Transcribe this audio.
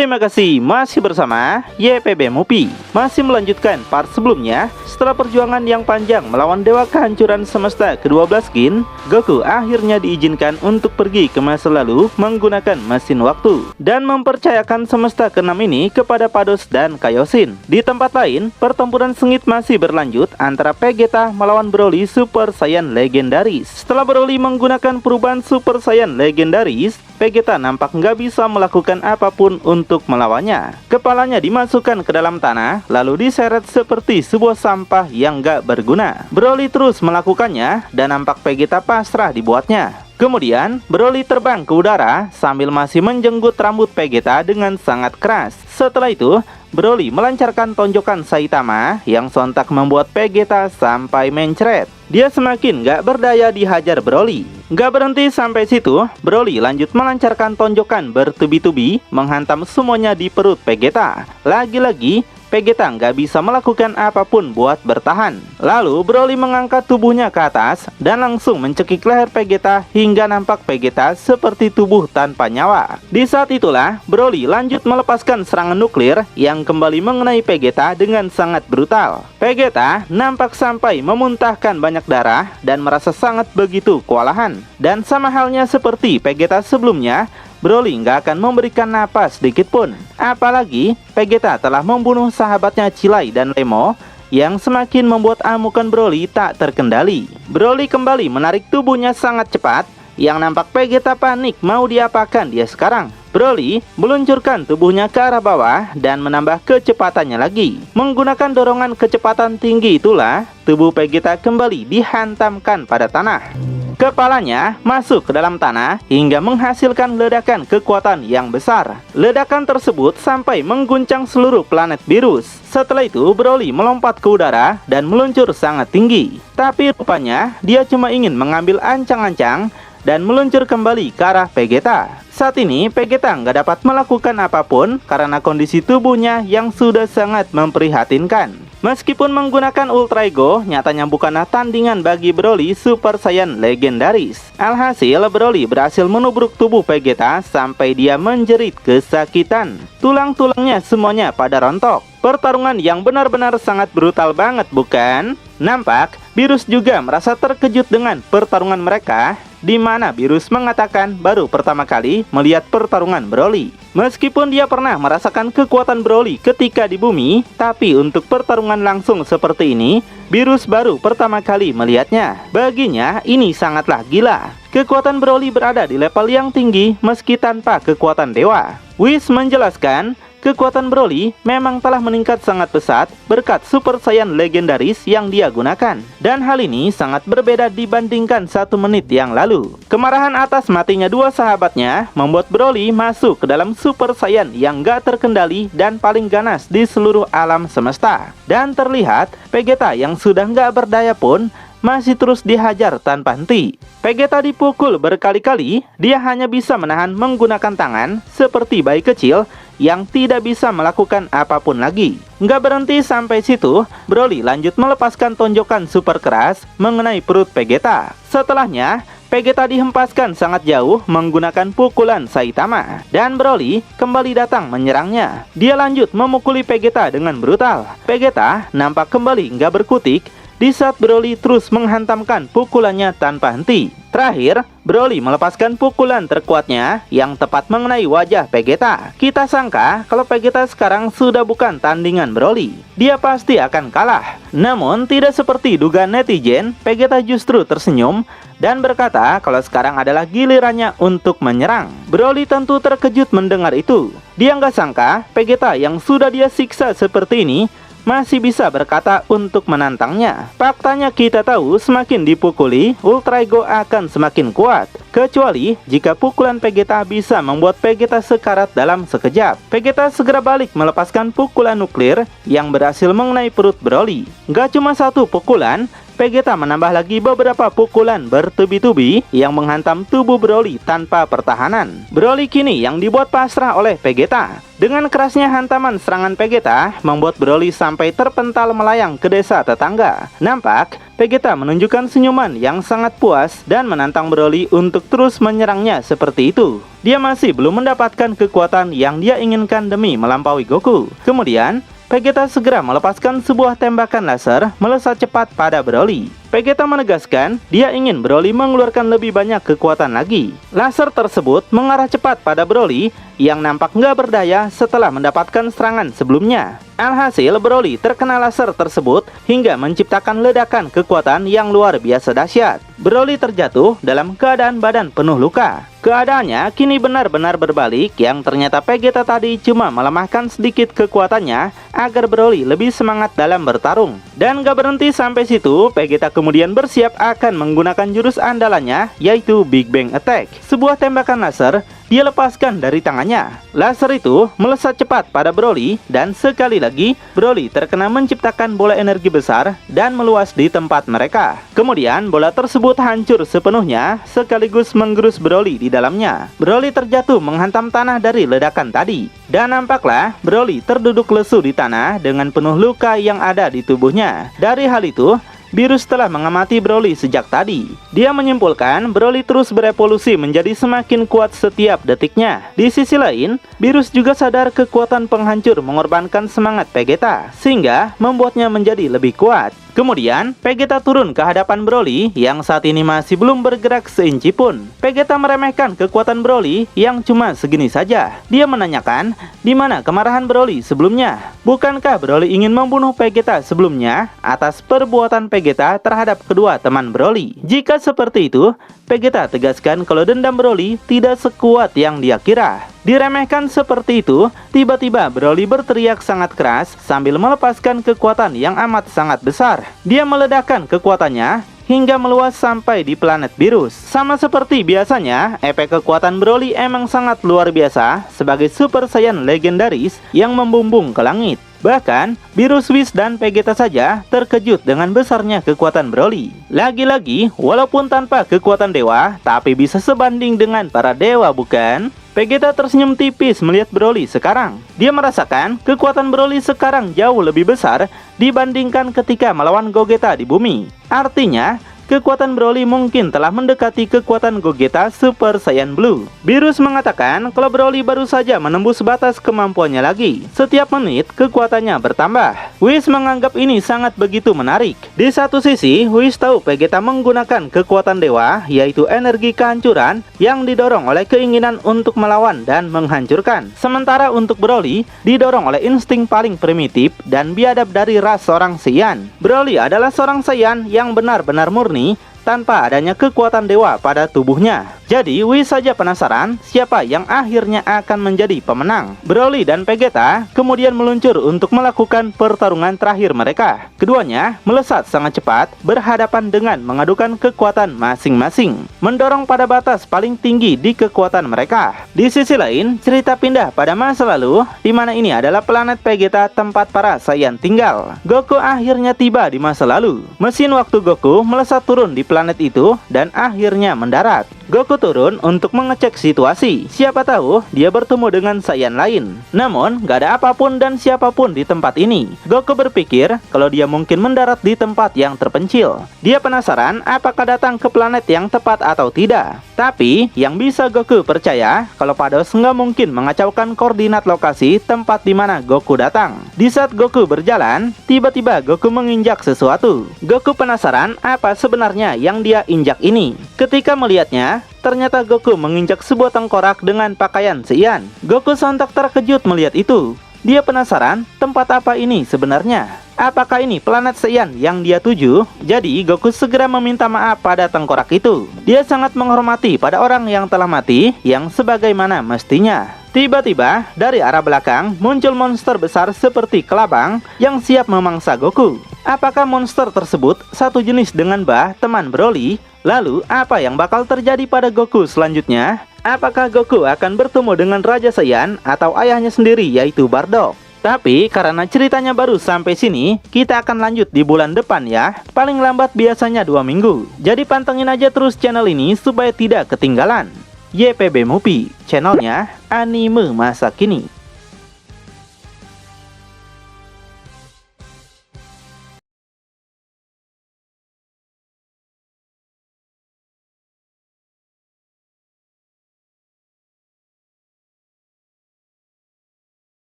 Terima kasih, masih bersama YPB Movie. Masih melanjutkan part sebelumnya. Setelah perjuangan yang panjang melawan dewa kehancuran semesta ke-12 Gin, Goku akhirnya diizinkan untuk pergi ke masa lalu menggunakan mesin waktu dan mempercayakan semesta ke-6 ini kepada Pados dan Kaioshin. Di tempat lain, pertempuran sengit masih berlanjut antara Vegeta melawan Broly Super Saiyan Legendaris. Setelah Broly menggunakan perubahan Super Saiyan Legendaris, Vegeta nampak nggak bisa melakukan apapun untuk melawannya. Kepalanya dimasukkan ke dalam tanah, lalu diseret seperti sebuah sampah yang nggak berguna. Broly terus melakukannya, dan nampak Vegeta pasrah dibuatnya. Kemudian, Broly terbang ke udara sambil masih menjenggut rambut Vegeta dengan sangat keras. Setelah itu, Broly melancarkan tonjokan Saitama yang sontak membuat Vegeta sampai mencret. Dia semakin gak berdaya dihajar Broly. Gak berhenti sampai situ, Broly lanjut melancarkan tonjokan bertubi-tubi menghantam semuanya di perut Vegeta. Lagi-lagi, Vegeta nggak bisa melakukan apapun buat bertahan. Lalu Broly mengangkat tubuhnya ke atas dan langsung mencekik leher Vegeta hingga nampak Vegeta seperti tubuh tanpa nyawa. Di saat itulah Broly lanjut melepaskan serangan nuklir yang kembali mengenai Vegeta dengan sangat brutal. Vegeta nampak sampai memuntahkan banyak darah dan merasa sangat begitu kewalahan. Dan sama halnya seperti Vegeta sebelumnya, Broly nggak akan memberikan napas sedikit pun. Apalagi Vegeta telah membunuh sahabatnya Cilai dan Lemo yang semakin membuat amukan Broly tak terkendali. Broly kembali menarik tubuhnya sangat cepat yang nampak Vegeta panik mau diapakan dia sekarang. Broly meluncurkan tubuhnya ke arah bawah dan menambah kecepatannya lagi. Menggunakan dorongan kecepatan tinggi itulah tubuh Vegeta kembali dihantamkan pada tanah. Kepalanya masuk ke dalam tanah hingga menghasilkan ledakan kekuatan yang besar. Ledakan tersebut sampai mengguncang seluruh planet Virus. Setelah itu Broly melompat ke udara dan meluncur sangat tinggi. Tapi rupanya dia cuma ingin mengambil ancang-ancang dan meluncur kembali ke arah Vegeta. Saat ini Vegeta nggak dapat melakukan apapun karena kondisi tubuhnya yang sudah sangat memprihatinkan. Meskipun menggunakan Ultra Ego, nyatanya bukanlah tandingan bagi Broly Super Saiyan Legendaris. Alhasil, Broly berhasil menubruk tubuh Vegeta sampai dia menjerit kesakitan. Tulang-tulangnya semuanya pada rontok. Pertarungan yang benar-benar sangat brutal banget, bukan? Nampak, Virus juga merasa terkejut dengan pertarungan mereka, di mana Virus mengatakan baru pertama kali melihat pertarungan Broly. Meskipun dia pernah merasakan kekuatan Broly ketika di bumi, tapi untuk pertarungan langsung seperti ini, Virus baru pertama kali melihatnya. Baginya, ini sangatlah gila. Kekuatan Broly berada di level yang tinggi meski tanpa kekuatan dewa. Whis menjelaskan, kekuatan Broly memang telah meningkat sangat pesat berkat Super Saiyan Legendaris yang dia gunakan. Dan hal ini sangat berbeda dibandingkan 1 menit yang lalu. Kemarahan atas matinya dua sahabatnya membuat Broly masuk ke dalam Super Saiyan yang gak terkendali dan paling ganas di seluruh alam semesta. Dan terlihat Vegeta yang sudah gak berdaya pun masih terus dihajar tanpa henti. Vegeta dipukul berkali-kali, dia hanya bisa menahan menggunakan tangan seperti bayi kecil yang tidak bisa melakukan apapun lagi. Nggak berhenti sampai situ, Broly lanjut melepaskan tonjokan super keras mengenai perut Vegeta. Setelahnya, Vegeta dihempaskan sangat jauh menggunakan pukulan Saitama. Dan Broly kembali datang menyerangnya. Dia lanjut memukuli Vegeta dengan brutal. Vegeta nampak kembali nggak berkutik di saat Broly terus menghantamkan pukulannya tanpa henti. Terakhir, Broly melepaskan pukulan terkuatnya yang tepat mengenai wajah Vegeta. Kita sangka kalau Vegeta sekarang sudah bukan tandingan Broly. Dia pasti akan kalah. Namun tidak seperti dugaan netizen, Vegeta justru tersenyum dan berkata kalau sekarang adalah gilirannya untuk menyerang. Broly tentu terkejut mendengar itu. Dia nggak sangka Vegeta yang sudah dia siksa seperti ini masih bisa berkata untuk menantangnya. Faktanya kita tahu semakin dipukuli, Ultra Ego akan semakin kuat. Kecuali jika pukulan Vegeta bisa membuat Vegeta sekarat dalam sekejap. Vegeta segera balik melepaskan pukulan nuklir yang berhasil mengenai perut Broly. Gak cuma satu pukulan, Vegeta menambah lagi beberapa pukulan bertubi-tubi yang menghantam tubuh Broly tanpa pertahanan. Broly kini yang dibuat pasrah oleh Vegeta. Dengan kerasnya hantaman serangan Vegeta membuat Broly sampai terpental melayang ke desa tetangga. Nampak Vegeta menunjukkan senyuman yang sangat puas dan menantang Broly untuk terus menyerangnya seperti itu. Dia masih belum mendapatkan kekuatan yang dia inginkan demi melampaui Goku. Kemudian Vegeta segera melepaskan sebuah tembakan laser melesat cepat pada Broly. Vegeta menegaskan dia ingin Broly mengeluarkan lebih banyak kekuatan lagi. Laser tersebut mengarah cepat pada Broly yang nampak nggak berdaya setelah mendapatkan serangan sebelumnya. Alhasil Broly terkena laser tersebut hingga menciptakan ledakan kekuatan yang luar biasa dahsyat. Broly terjatuh dalam keadaan badan penuh luka. Keadaannya kini benar-benar berbalik, yang ternyata Vegeta tadi cuma melemahkan sedikit kekuatannya agar Broly lebih semangat dalam bertarung. Dan gak berhenti sampai situ, Vegeta kemudian bersiap akan menggunakan jurus andalannya, yaitu Big Bang Attack. Sebuah tembakan laser dia lepaskan dari tangannya. Laser itu melesat cepat pada Broly dan sekali lagi Broly terkena menciptakan bola energi besar dan meluas di tempat mereka. Kemudian bola tersebut hancur sepenuhnya sekaligus menggerus Broly di dalamnya. Broly terjatuh menghantam tanah dari ledakan tadi. Dan nampaklah Broly terduduk lesu di tanah dengan penuh luka yang ada di tubuhnya. Dari hal itu, Beerus telah mengamati Broly sejak tadi. Dia menyimpulkan Broly terus berevolusi menjadi semakin kuat setiap detiknya. Di sisi lain, Beerus juga sadar kekuatan penghancur mengorbankan semangat Vegeta, sehingga membuatnya menjadi lebih kuat. Kemudian, Vegeta turun ke hadapan Broly yang saat ini masih belum bergerak seinci pun. Vegeta meremehkan kekuatan Broly yang cuma segini saja. Dia menanyakan, di mana kemarahan Broly sebelumnya? Bukankah Broly ingin membunuh Vegeta sebelumnya atas perbuatan Vegeta terhadap kedua teman Broly? Jika seperti itu, Vegeta tegaskan kalau dendam Broly tidak sekuat yang dia kira. Diremehkan seperti itu, tiba-tiba Broly berteriak sangat keras sambil melepaskan kekuatan yang amat sangat besar. Dia meledakkan kekuatannya hingga meluas sampai di planet Beerus. Sama seperti biasanya, efek kekuatan Broly emang sangat luar biasa sebagai Super Saiyan legendaris yang membumbung ke langit. Bahkan, Beerus, Whis, dan Vegeta saja terkejut dengan besarnya kekuatan Broly. Lagi-lagi, walaupun tanpa kekuatan dewa, tapi bisa sebanding dengan para dewa, bukan? Vegeta tersenyum tipis melihat Broly sekarang. Dia merasakan kekuatan Broly sekarang jauh lebih besar dibandingkan ketika melawan Gogeta di bumi. Artinya, kekuatan Broly mungkin telah mendekati kekuatan Gogeta Super Saiyan Blue. Beerus mengatakan kalau Broly baru saja menembus batas kemampuannya lagi. Setiap menit kekuatannya bertambah. Whis menganggap ini sangat begitu menarik. Di satu sisi, Whis tahu Vegeta menggunakan kekuatan dewa, yaitu energi kehancuran yang didorong oleh keinginan untuk melawan dan menghancurkan. Sementara untuk Broly didorong oleh insting paling primitif dan biadab dari ras seorang Saiyan. Broly adalah seorang Saiyan yang benar-benar murni tanpa adanya kekuatan dewa pada tubuhnya. Jadi, Whis saja penasaran siapa yang akhirnya akan menjadi pemenang. Broly dan Vegeta kemudian meluncur untuk melakukan pertarungan terakhir mereka. Keduanya melesat sangat cepat, berhadapan dengan mengadukan kekuatan masing-masing, mendorong pada batas paling tinggi di kekuatan mereka. Di sisi lain, cerita pindah pada masa lalu, di mana ini adalah planet Vegeta tempat para Saiyan tinggal. Goku akhirnya tiba di masa lalu. Mesin waktu Goku melesat turun di planet itu dan akhirnya mendarat. Goku turun untuk mengecek situasi. Siapa tahu dia bertemu dengan Saiyan lain. Namun gak ada apapun dan siapapun di tempat ini. Goku berpikir kalau dia mungkin mendarat di tempat yang terpencil. Dia penasaran apakah datang ke planet yang tepat atau tidak. Tapi yang bisa Goku percaya kalau Pados nggak mungkin mengacaukan koordinat lokasi tempat di mana Goku datang. Di saat Goku berjalan, tiba-tiba Goku menginjak sesuatu. Goku penasaran apa sebenarnya yang dia injak ini. Ketika melihatnya, ternyata Goku menginjak sebuah tengkorak dengan pakaian Saiyan. Goku sontak terkejut melihat itu. Dia penasaran tempat apa ini sebenarnya. Apakah ini planet Saiyan yang dia tuju? Jadi Goku segera meminta maaf pada tengkorak itu. Dia sangat menghormati pada orang yang telah mati yang sebagaimana mestinya. Tiba-tiba dari arah belakang muncul monster besar seperti kelabang yang siap memangsa Goku. Apakah monster tersebut satu jenis dengan Bah, teman Broly? Lalu apa yang bakal terjadi pada Goku selanjutnya? Apakah Goku akan bertemu dengan Raja Saiyan atau ayahnya sendiri yaitu Bardock? Tapi karena ceritanya baru sampai sini, kita akan lanjut di bulan depan ya. Paling lambat biasanya 2 minggu. Jadi pantengin aja terus channel ini supaya tidak ketinggalan. YPB Movie, channelnya anime masa kini.